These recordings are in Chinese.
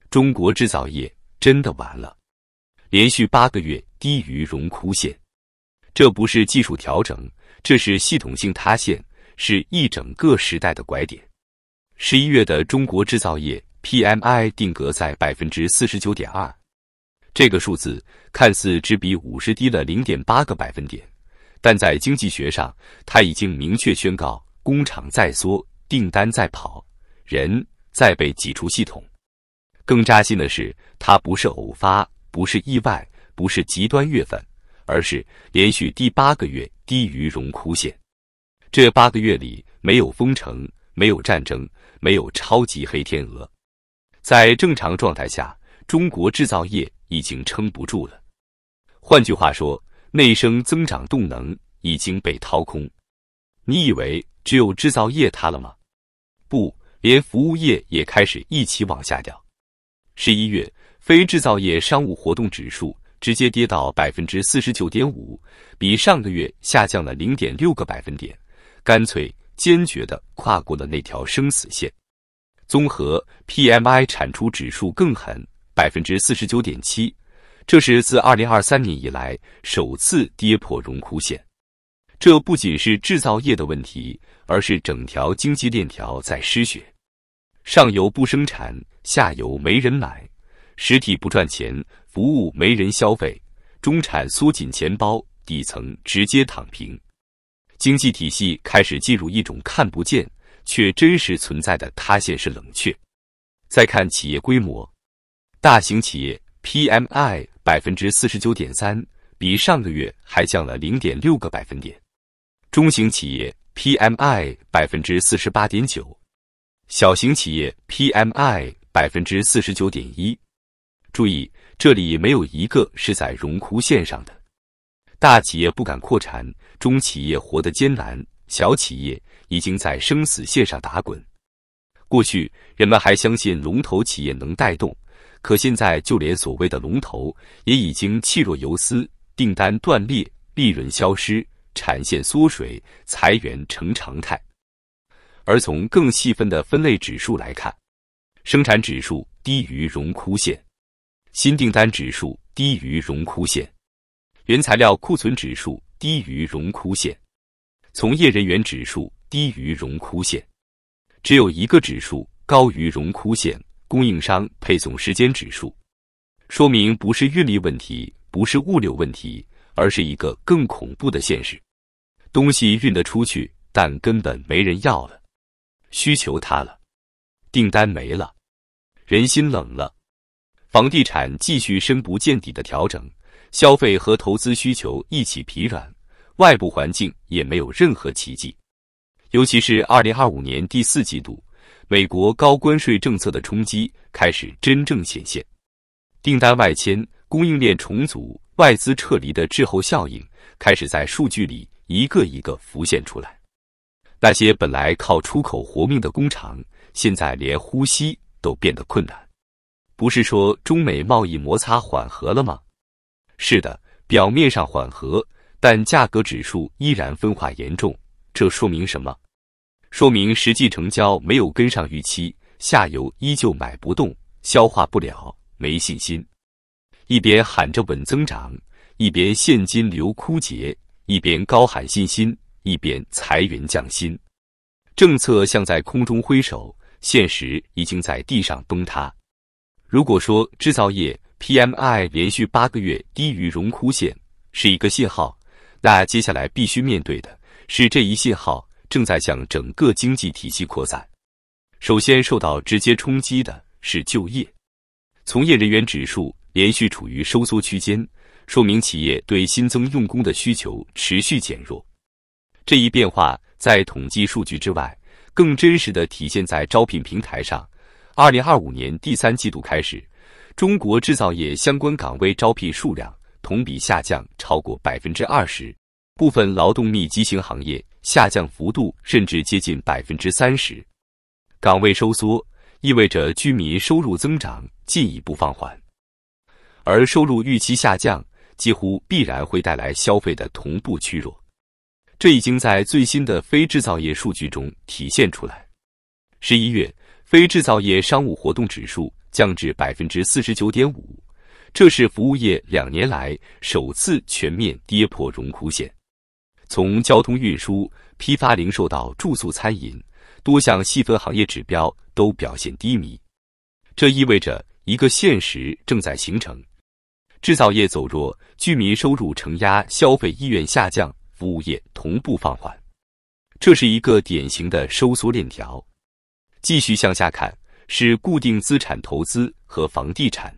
中國製造業真的完了，連續8個月低於榮枯線。這不是技術調整，這是系統性塌陷，是一整個時代的拐點。11月的中國製造業 PMI 定格在 49.2%， 這個數字看似只比50低了 0.8個百分點，但在經濟學上，它已經明確宣告工廠在縮，訂單在跑，人在被擠出系統。更扎心的是，它不是偶發，不是意外，不是極端月份，而是連續第8個月低於榮枯線。這8個月裡沒有封城，沒有戰爭，沒有超級黑天鵝。在正常狀態下，中國製造業已經撐不住了。換句話說，內生增長動能已經被掏空。你以為只有製造業塌了嗎？不，連服務業也開始一起往下掉。11月，非製造業商務活動指數直接跌到 49.5%， 比上個月下降了 0.6個百分點，乾脆堅決地跨過了那條生死線。綜合 PMI 產出指數更狠 49.7%， 這是自2023年以來首次跌破榮枯線。這不僅是製造業的問題，而是整條經濟鏈條在失血。上游不生產，下游沒人買，實體不賺錢，服務沒人消費，中產縮緊錢包，底層直接躺平。經濟體系開始進入一種看不見卻真實存在的塌陷式冷卻。再看企業規模，大型企業 PMI 49.3%， 比上個月還降了 0.6個百分點。中型企業 PMI 48.9%， 小型企業 PMI 49.1%。注意，這裡沒有一個是在榮枯線上的。大企業不敢擴產，中企業活得艱難，小企業已經在生死線上打滾。過去人們還相信龍頭企業能帶動，可現在就連所謂的龍頭也已經氣若游絲，訂單斷裂，利潤消失，產線縮水，裁員成常態。而從更細分的分類指數來看，生產指數低於榮枯線，新訂單指數低於榮枯線，原材料庫存指數低於榮枯線，從業人員指數低於榮枯線，只有一個指數高於榮枯線，供應商配送時間指數，說明不是運力問題，不是物流問題，而是一個更恐怖的現實。東西運得出去，但根本沒人要了，需求塌了，訂單沒了，人心冷了，房地產繼續深不見底的調整，消費和投資需求一起疲軟，外部環境也沒有任何奇蹟。尤其是2025年第4季度，美國高關稅政策的衝擊開始真正顯現，訂單外遷、供應鏈重組、外資撤離的滯後效應開始在數據裡一個一個浮現出來。那些本來靠出口活命的工廠，現在連呼吸都變得困难。不是說中美貿易摩擦緩和了嗎？是的，表面上緩和，但價格指數依然分化嚴重。這說明什麼？說明實際成交沒有跟上預期，下游依舊買不動，消化不了，沒信心。一邊喊着穩增長，一邊現金流枯竭，一邊高喊信心，一邊裁員降薪。政策像在空中揮手，現實已經在地上崩塌。如果說製造業 PMI 連續8個月低於榮枯線是一個信號，那接下來必須面對的是這一信號正在向整個經濟體系擴散。首先受到直接衝擊的是就業，從業人員指數連續處於收縮區間，說明企業對新增用工的需求持續減弱。這一變化在統計數據之外，更真實地體現在招聘平台上。2025年第3季度開始，中國製造業相關崗位招聘數量同比下降超過 20%， 部分勞動密集型行業下降幅度甚至接近 30%。 崗位收縮意味着居民收入增長進一步放緩，而收入預期下降幾乎必然會帶來消費的同步趨弱，這已經在最新的非製造業數據中體現出來。11月非製造業商務活動指數降至 49.5%， 這是服務業2年來首次全面跌破榮枯線。從交通運輸、批發零售到住宿餐飲，多項細分行業指標都表現低迷。這意味着一個現實正在形成：製造業走弱，居民收入承壓，消費意願下降，服務業同步放緩。這是一個典型的收縮鏈條。繼續向下看，是固定資產投資和房地產。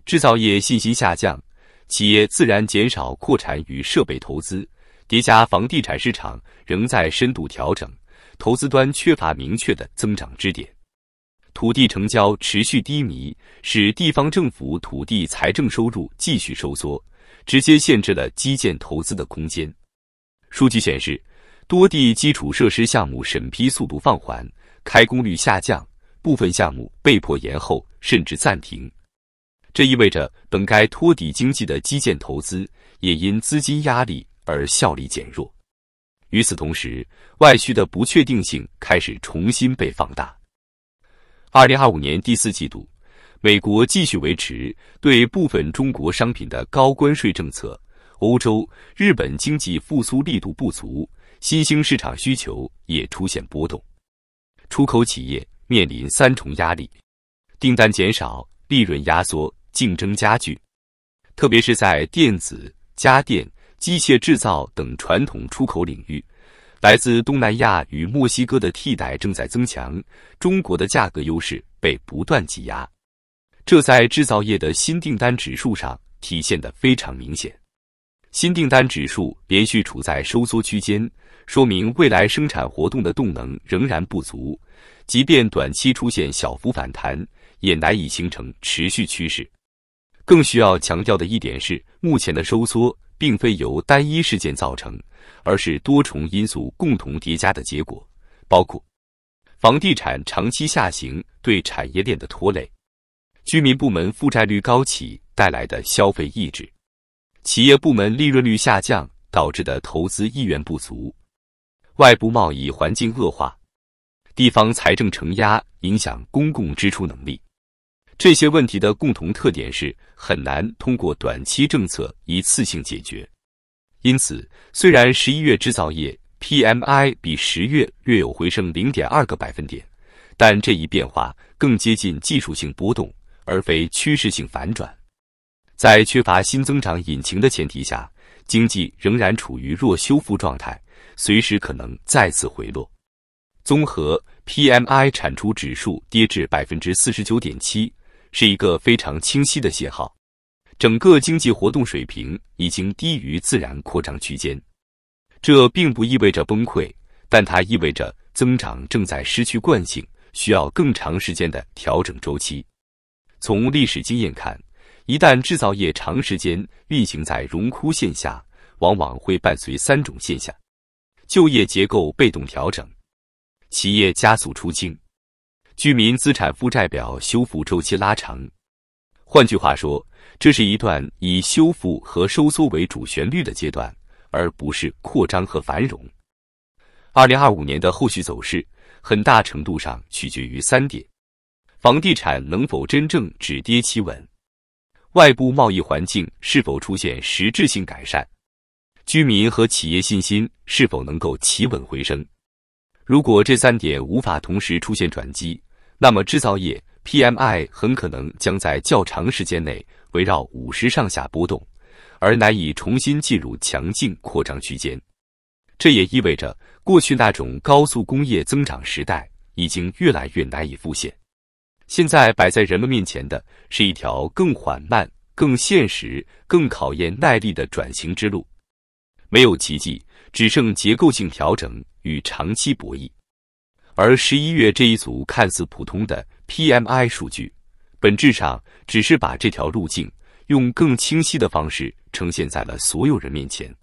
製造業信心下降，企業自然減少擴產與設備投資，疊加房地產市場仍在深度調整，投資端缺乏明確的增長支點。土地成交持續低迷，使地方政府土地財政收入繼續收縮，直接限制了基建投資的空間。數據顯示，多地基礎設施項目審批速度放緩，開工率下降，部分項目被迫延後甚至暫停。這意味着本該托底經濟的基建投資也因資金壓力而效力減弱。與此同時，外需的不確定性開始重新被放大。2025年第4季度，美國繼續維持對部分中國商品的高關稅政策，歐洲、日本經濟復甦力度不足，新興市場需求也出現波動。出口企業面臨3重壓力：訂單減少、利潤壓縮、競爭加劇。特別是在電子、家電、機械製造等傳統出口領域，來自東南亞與墨西哥的替代正在增強，中國的價格優勢被不斷擠壓。這在製造業的新訂單指數上體現得非常明顯。新訂單指數連續處在收縮區間，說明未來生產活動的動能仍然不足，即便短期出現小幅反彈，也難以形成持續趨勢。更需要強調的一點是，目前的收縮並非由單一事件造成，而是多重因素共同疊加的結果，包括房地產長期下行對產業鏈的拖累，居民部門負債率高企帶來的消費抑制，企業部門利潤率下降導致的投資意願不足，外部貿易環境惡化，地方財政承壓影響公共支出能力。這些問題的共同特點是很難通過短期政策一次性解決。因此，雖然11月製造業 PMI 比10月略有回升 0.2個百分點，但這一變化更接近技術性波動，而非趨勢性反轉。在缺乏新增長引擎的前提下，經濟仍然處於弱修復狀態，隨時可能再次回落。綜合 PMI 產出指數跌至 49.7%， 是一個非常清晰的信號，整個經濟活動水平已經低於自然擴張區間。這並不意味着崩潰，但它意味着增長正在失去慣性，需要更長時間的調整週期。從歷史經驗看，一旦製造業長時間運行在榮枯線下，往往會伴隨3種現象：就業結構被動調整，企業加速出清，居民資產負債表修復週期拉長。換句話說，這是一段以修復和收縮為主旋律的階段，而不是擴張和繁榮。2025年的後續走勢，很大程度上取決於3點：房地產能否真正止跌企穩，外部貿易環境是否出現實質性改善，居民和企業信心是否能夠企穩回升。如果這3點無法同時出現轉機，那麼製造業 PMI 很可能將在較長時間內圍繞50上下波動，而難以重新進入強勁擴張區間。這也意味着過去那種高速工業增長時代已經越來越難以復現。現在擺在人們面前的是一條更緩慢、更現實、更考驗耐力的轉型之路。沒有奇蹟，只剩結構性調整與長期博弈。而11月這一組看似普通的 PMI 數據，本質上只是把這條路徑用更清晰的方式呈現在了所有人面前。